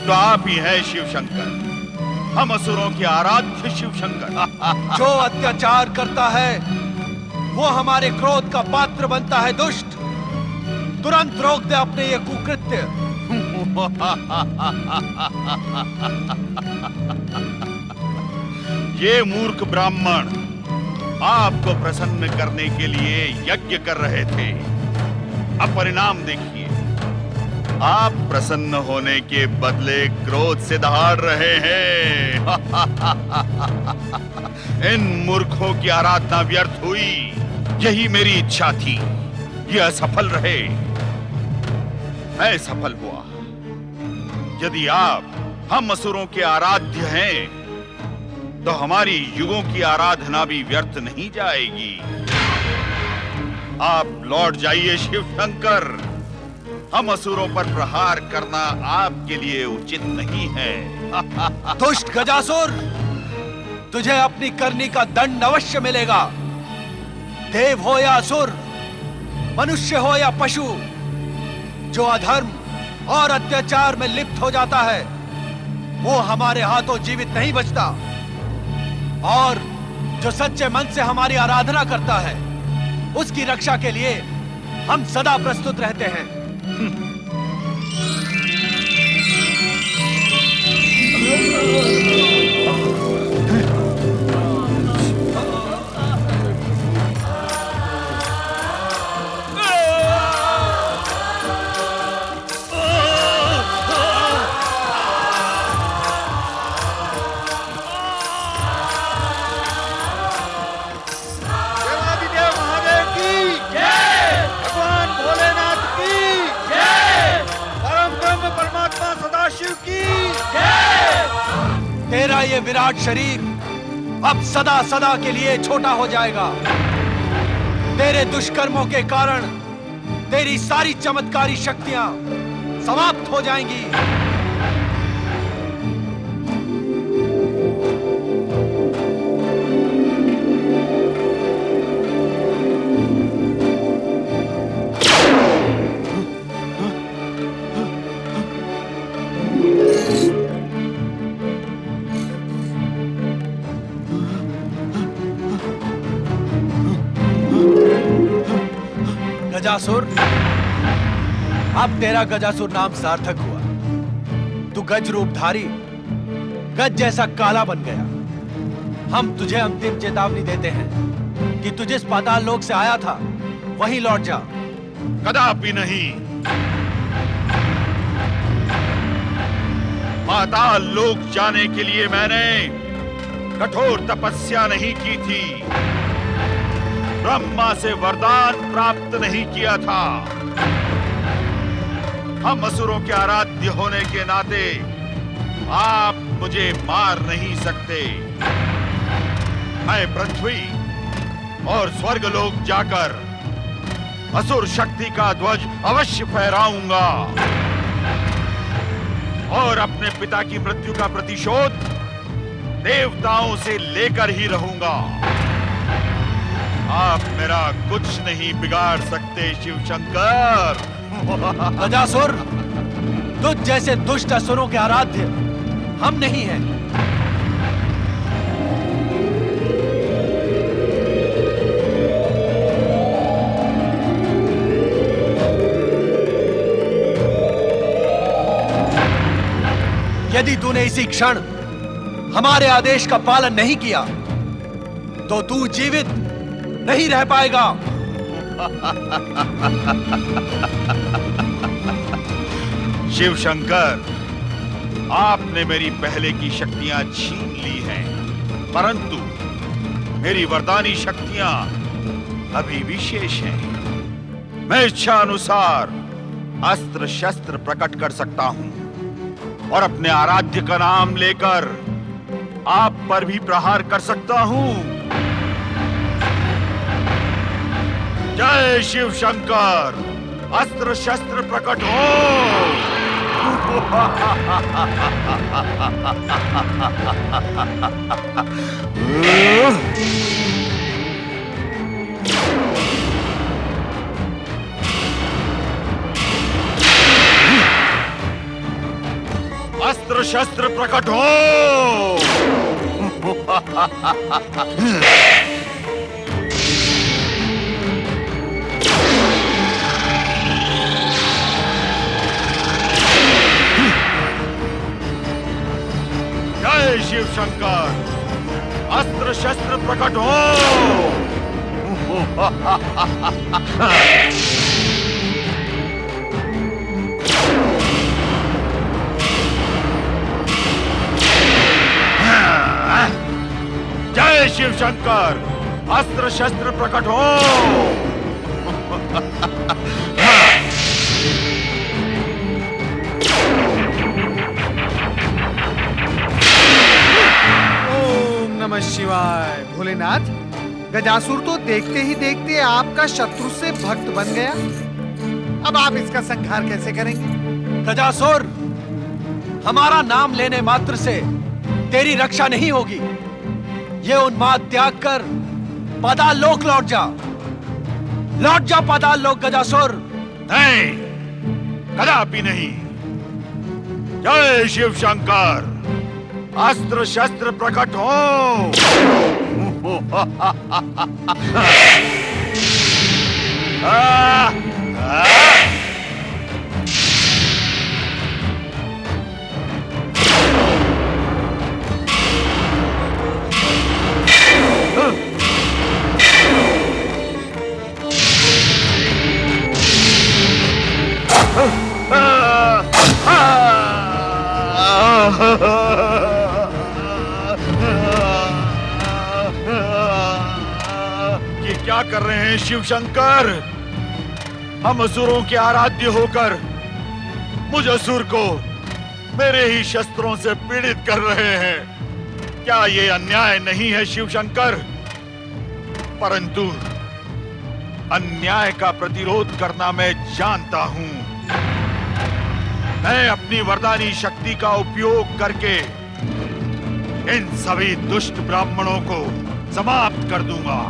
तो आप ही हैं शिव शंकर, हम असुरों के आराध्य शिव शंकर। जो अत्याचार करता है वो हमारे क्रोध का पात्र बनता है। दुष्ट, तुरंत रोक दे अपने ये कुकृत्य। ये मूर्ख ब्राह्मण आपको प्रसन्न करने के लिए यज्ञ कर रहे थे। अब परिणाम देखिए। आप प्रसन्न होने के बदले क्रोध से दहाड़ रहे हैं। इन मूर्खों की आराधना व्यर्थ हुई, यही मेरी इच्छा थी। यह असफल रहे, मैं सफल हुआ। यदि आप हम असुरों के आराध्य हैं, तो हमारी युगों की आराधना भी व्यर्थ नहीं जाएगी। आप लौट जाइए शिव शंकर। हम असुरों पर प्रहार करना आपके लिए उचित नहीं है। दुष्ट गजासुर, तुझे अपनी करनी का दंड अवश्य मिलेगा। देव हो या असुर, मनुष्य हो या पशु, जो अधर्म और अत्याचार में लिप्त हो जाता है, वो हमारे हाथों जीवित नहीं बचता। और जो सच्चे मन से हमारी आराधना करता है, उसकी रक्षा के लिए हम सदा प्रस्तुत रहते हैं। तेरा ये विराट शरीर अब सदा सदा के लिए छोटा हो जाएगा। तेरे दुष्कर्मों के कारण तेरी सारी चमत्कारी शक्तियां समाप्त हो जाएंगी। गजासुर, अब तेरा गजासुर नाम सार्थक हुआ। तू गज रूपधारी, गज जैसा काला बन गया। हम तुझे अंतिम चेतावनी देते हैं कि तू जिस पाताल लोक से आया था, वहीं लौट जा। कदापि नहीं। पाताल लोक जाने के लिए मैंने कठोर तपस्या नहीं की थी, ब्रह्मा से वरदान प्राप्त नहीं किया था। हम असुरों के आराध्य होने के नाते आप मुझे मार नहीं सकते। मैं पृथ्वी और स्वर्गलोक जाकर असुर शक्ति का ध्वज अवश्य फहराऊंगा और अपने पिता की मृत्यु का प्रतिशोध देवताओं से लेकर ही रहूंगा। आप मेरा कुछ नहीं बिगाड़ सकते शिव शंकर। गजासुर, तुझ जैसे दुष्ट असुरों के आराध्य हम नहीं हैं। यदि तूने इसी क्षण हमारे आदेश का पालन नहीं किया, तो तू जीवित नहीं रह पाएगा। शिव शंकर, आपने मेरी पहले की शक्तियां छीन ली हैं, परंतु मेरी वरदानी शक्तियां अभी विशेष हैं। मैं इच्छा अनुसार अस्त्र शस्त्र प्रकट कर सकता हूं और अपने आराध्य का नाम लेकर आप पर भी प्रहार कर सकता हूं। जय शिव शंकर, अस्त्र शस्त्र प्रकट हो। अस्त्र शस्त्र प्रकट हो। जय शिव शंकर, अस्त्र शस्त्र प्रकट हो। शिव शंकर, अस्त्र शस्त्र प्रकट हो। ओम नमः शिवाय। भोलेनाथ, गजासुर तो देखते ही देखते आपका शत्रु से भक्त बन गया। अब आप इसका संहार कैसे करेंगे? गजासुर, हमारा नाम लेने मात्र से तेरी रक्षा नहीं होगी। ये उन्माद त्याग कर पाताल लोक लौट जा। लौट जा पाताल लोक गजासुर। नहीं, कदापि नहीं। जय शिव शंकर, अस्त्र शस्त्र प्रकट हो। ये क्या कर रहे हैं शिव शंकर? हम असुरों के आराध्य होकर मुझ असुर को मेरे ही शस्त्रों से पीड़ित कर रहे हैं। क्या ये अन्याय नहीं है शिव शंकर? परंतु अन्याय का प्रतिरोध करना मैं जानता हूं। मैं अपनी वरदानी शक्ति का उपयोग करके इन सभी दुष्ट ब्राह्मणों को समाप्त कर दूंगा।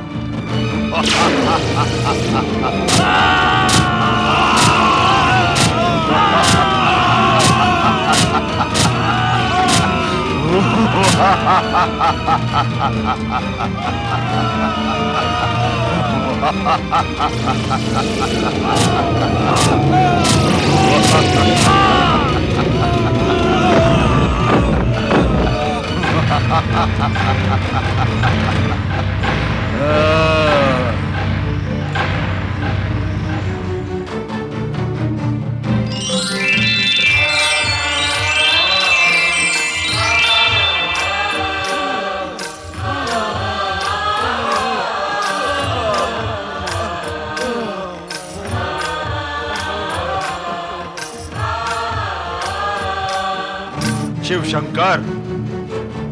शिव शंकर,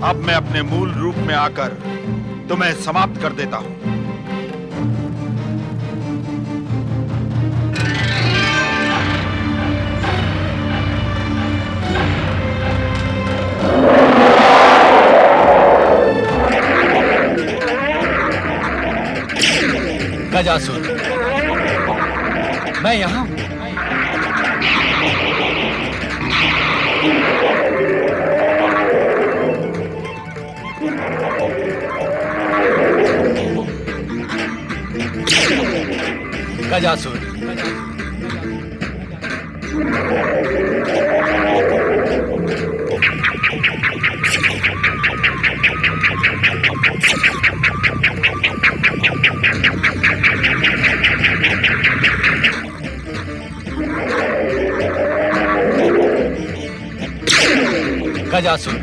अब मैं अपने मूल रूप में आकर तुम्हें समाप्त कर देता हूं। गजासुर, मैं यहां हूं। गजासुर, गजासुर,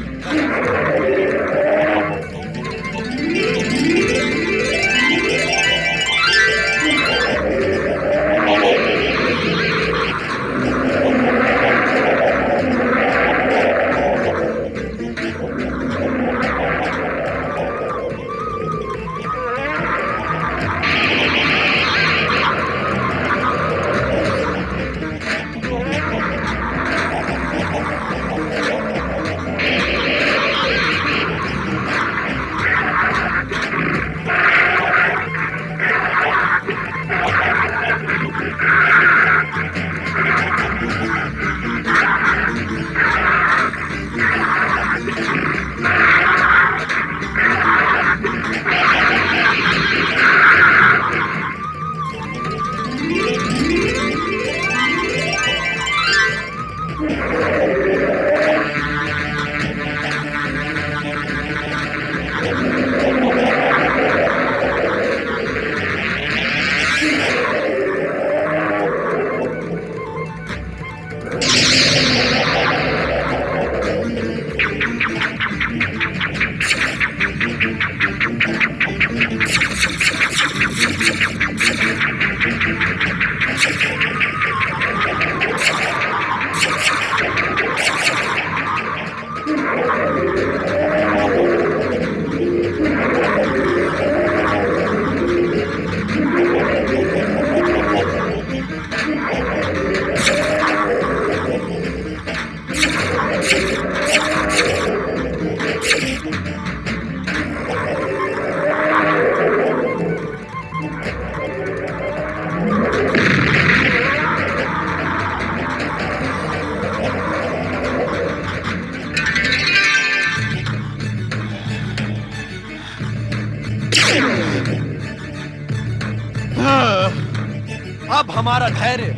अब हमारा धैर्य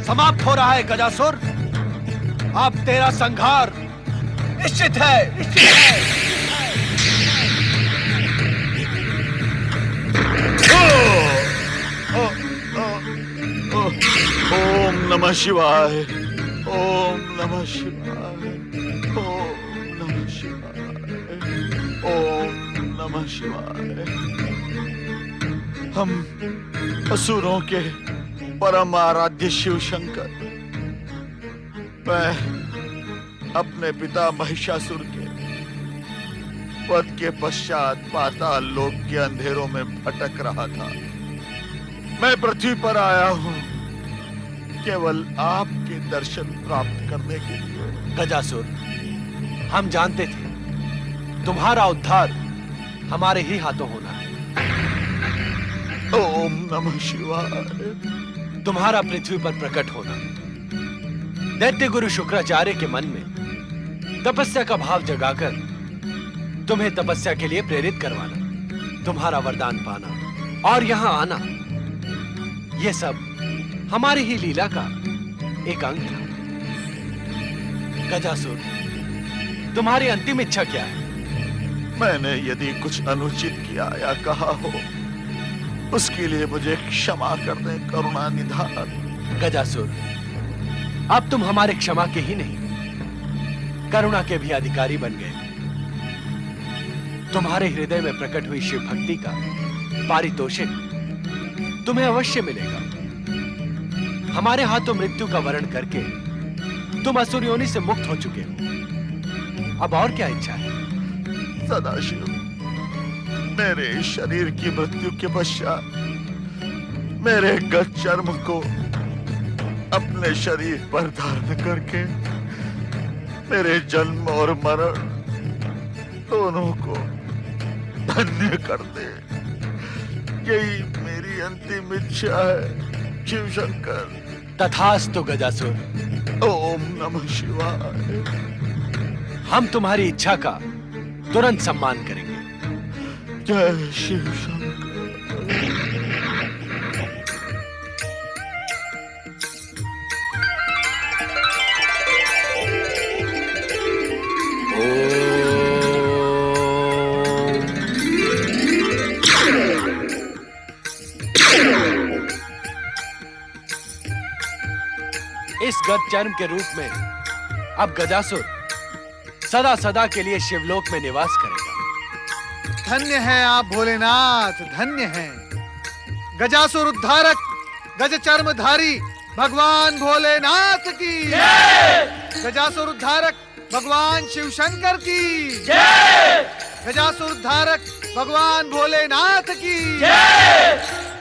समाप्त हो रहा है गजासुर। अब तेरा संहार निश्चित है, निश्चित है। ओम नमः शिवाय, ओम नमः शिवाय, ओम नमः शिवाय, ओम नमः शिवाय। हम असुरों के परम आराध्य शिव शंकर, मैं अपने पिता महिषासुर के वध के पश्चात पाताल लोक के अंधेरों में भटक रहा था। मैं पृथ्वी पर आया हूं केवल आपके दर्शन प्राप्त करने के लिए। गजासुर, हम जानते थे तुम्हारा उद्धार हमारे ही हाथों होना है। ओम नमः शिवाय। तुम्हारा पृथ्वी पर प्रकट होना, दैत्य गुरु शुक्राचार्य के मन में तपस्या का भाव जगाकर तुम्हें तपस्या के लिए प्रेरित करवाना, तुम्हारा वरदान पाना और यहां आना, यह सब हमारी ही लीला का एक अंग था। गजासुर, तुम्हारी अंतिम इच्छा क्या है? मैंने यदि कुछ अनुचित किया या कहा हो, उसके लिए मुझे क्षमा कर दे करुणा निधान। गजासुर, अब तुम हमारे क्षमा के ही नहीं, करुणा के भी अधिकारी बन गए। तुम्हारे हृदय में प्रकट हुई शिव भक्ति का पारितोषिक तुम्हें अवश्य मिलेगा। हमारे हाथों मृत्यु का वरण करके तुम असुर योनि से मुक्त हो चुके हो। अब और क्या इच्छा है? सदाशिव, मेरे शरीर की मृत्यु के पश्चात मेरे गत चर्म को अपने शरीर पर धारण करके मेरे जन्म और मरण दोनों को धन्य कर दे। यही मेरी अंतिम इच्छा है शिव शंकर। तथास्तु गजासुर। ओम नमः शिवाय। हम तुम्हारी इच्छा का तुरंत सम्मान करेंगे। जय शिव शंकर। इस गत चर्म के रूप में अब गजासुर सदा सदा के लिए शिवलोक में निवास करेगा। धन्य है आप भोलेनाथ, धन्य है। गजासुर उद्धारक, गज चर्मधारी भगवान भोलेनाथ की जय। गजासुर उद्धारक भगवान शिव शंकर की जय। गजासुर उद्धारक भगवान भोलेनाथ की जय।